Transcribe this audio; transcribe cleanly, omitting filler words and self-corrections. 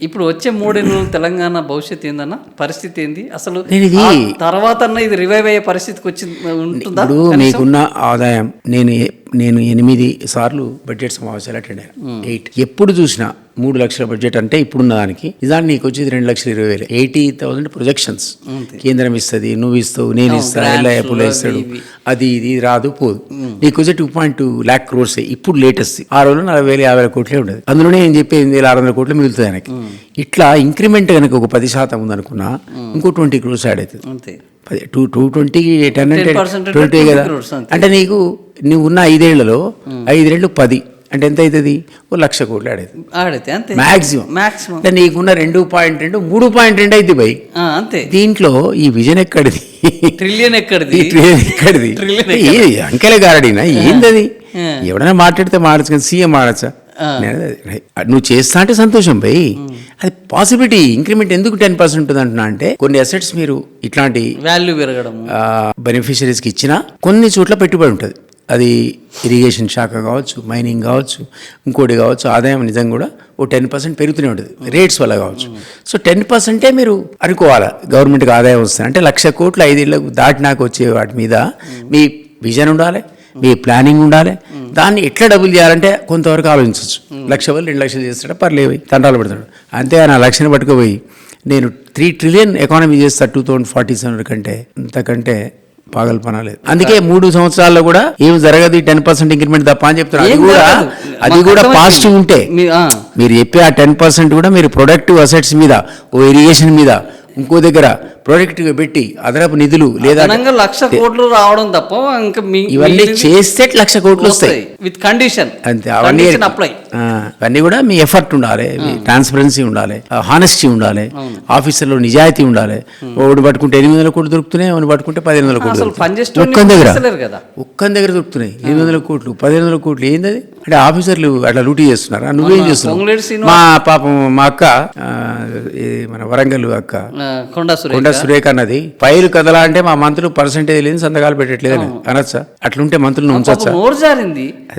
ఇప్పుడు వచ్చే 3 నెలలు తెలంగాణ భవిష్యత్తు ఏందన్న పరిస్థితి ఏంది అసలు? ఇది తర్వాత ఇది రివైవ్ అయ్యే పరిస్థితికి వచ్చి ఉంటుందా? ఇప్పుడు మీకున్న ఆదాయం నేను 8 సార్లు బడ్జెట్ సమావేశాలు అటెండ్ అయ్యాను. 8 ఎప్పుడు చూసినా 3 లక్షల బడ్జెట్ అంటే ఇప్పుడున్న దానికి నిజానికి నీకు వచ్చేది 2,20,000 80,000 ప్రొజెక్షన్స్ కేంద్రం ఇస్తుంది, నువ్వు ఇస్తావు, నేను ఇస్తాను, ఎలా ఎప్పుడు ఇస్తాడు, అది ఇది రాదు పోదు. నీకు వచ్చే 2.2 lakh crores ఇప్పుడు లేటెస్ట్. ఆ రోజుల్లో 40,000-50,000 కోట్లే ఉండదు. అందులోనే ఏం చెప్పి 8,600 కోట్లు మిగులుతుంది ఆయనకి. ఇట్లా ఇంక్రిమెంట్ కనుక ఒక 10% ఉందనుకున్నా ఇంకో 20 crores యాడ్ అవుతుంది. 220 10 అంటే 20 కదా. అంటే నువ్వు ఉన్న 5 ఏళ్లలో 5 ఏళ్ళు 10 అంటే ఎంత అవుతుంది? 1,00,000 కోట్లు ఆడైతే మాక్సిమం. అంటే నీకున్న 2.2 3.2 అయితే బై అంతే. దీంట్లో ఈ విజన్ ఎక్కడిది? ట్రిలియన్ ఎక్కడిది? అంకెలే గారడినా ఏందది? ఎవడైనా మాట్లాడితే మాడచ్చు కానీ సీఎం మాడచ్చా? నువ్వు చేస్తా అంటే సంతోషం భయ్, అది పాసిబిలిటీ. ఇంక్రిమెంట్ ఎందుకు 10% ఉంటుంది అంటున్నా అంటే కొన్ని అసెట్స్ మీరు ఇట్లాంటి వాల్యూ పెరగడం బెనిఫిషరీస్కి ఇచ్చినా కొన్ని చోట్ల పెట్టుబడి ఉంటుంది. అది ఇరిగేషన్ శాఖ కావచ్చు, మైనింగ్ కావచ్చు, ఇంకోటి కావచ్చు. ఆదాయం నిజంగా కూడా ఓ 10% పెరుగుతూనే ఉంటుంది రేట్స్ వల్ల కావచ్చు. సో 10% మీరు అనుకోవాలి గవర్నమెంట్కి ఆదాయం వస్తుంది అంటే 1,00,000 కోట్లు 5 ఏళ్ళకు దాటినాక వచ్చే వాటి మీద మీ విజన్ ఉండాలి, మీ ప్లానింగ్ ఉండాలి. దాన్ని ఎట్లా డబుల్ చేయాలంటే కొంతవరకు ఆలోచించవచ్చు. 1,00,000 వాళ్ళు 2,00,000 చేస్తాడు పర్లేదు, తండ్రాలు పెడతాడు అంతే. నా 1,00,000 పట్టుకుపోయి నేను 3 trillion ఎకానమీ చేస్తా 2047 కంటే అంతకంటే పాగల్పన లేదు. అందుకే 3 సంవత్సరాల్లో కూడా ఏం జరగదు, 10% ఇంక్రిమెంట్ తప్ప అని చెప్తున్నారు. అది కూడా పాజిటివ్ ఉంటే మీరు చెప్పే ఆ 10% కూడా మీరు ప్రొడక్టివ్ అసెట్స్ మీద, ఓ ఇరిగేషన్ మీద, ఇంకో దగ్గర ప్రొడక్టివ్ పెట్టి అదనపు నిధులు లేదా 1,00,000 కోట్లు రావడం తప్ప ఇంకా ఇవన్నీ చేస్తే 1,00,000 కోట్లు వస్తాయి విత్ కండిషన్. అంతే. అవన్నీ కూడా మీ ఎఫర్ట్ ఉండాలి, మీ ట్రాన్స్పరెన్సీ ఉండాలి, హానెస్టీ ఉండాలి, ఆఫీసర్లో నిజాయితీ ఉండాలి. ఒకటి పట్టుకుంటే 800 కోట్లు దొరుకుతున్నాయి, ఒకటి పట్టుకుంటే 1,500 కోట్లు ఒక్క దగ్గర దొరుకుతున్నాయి. 800 కోట్లు 1,500 కోట్లు ఏంది? అంటే ఆఫీసర్లు అట్లా లూటీ చేస్తున్నారా? నువ్వేం చేస్తున్నావు? మా పాపం మా అక్క మన వరంగల్ అక్క కొండ సురేఖ అన్నది ఫైల్ కదలా అంటే మా మంత్రులు పర్సెంటేజ్ లేని సంతకాలు పెట్టట్లేదని అనొచ్చా? అట్లుంటే మంత్రులను ఉంచొచ్చా?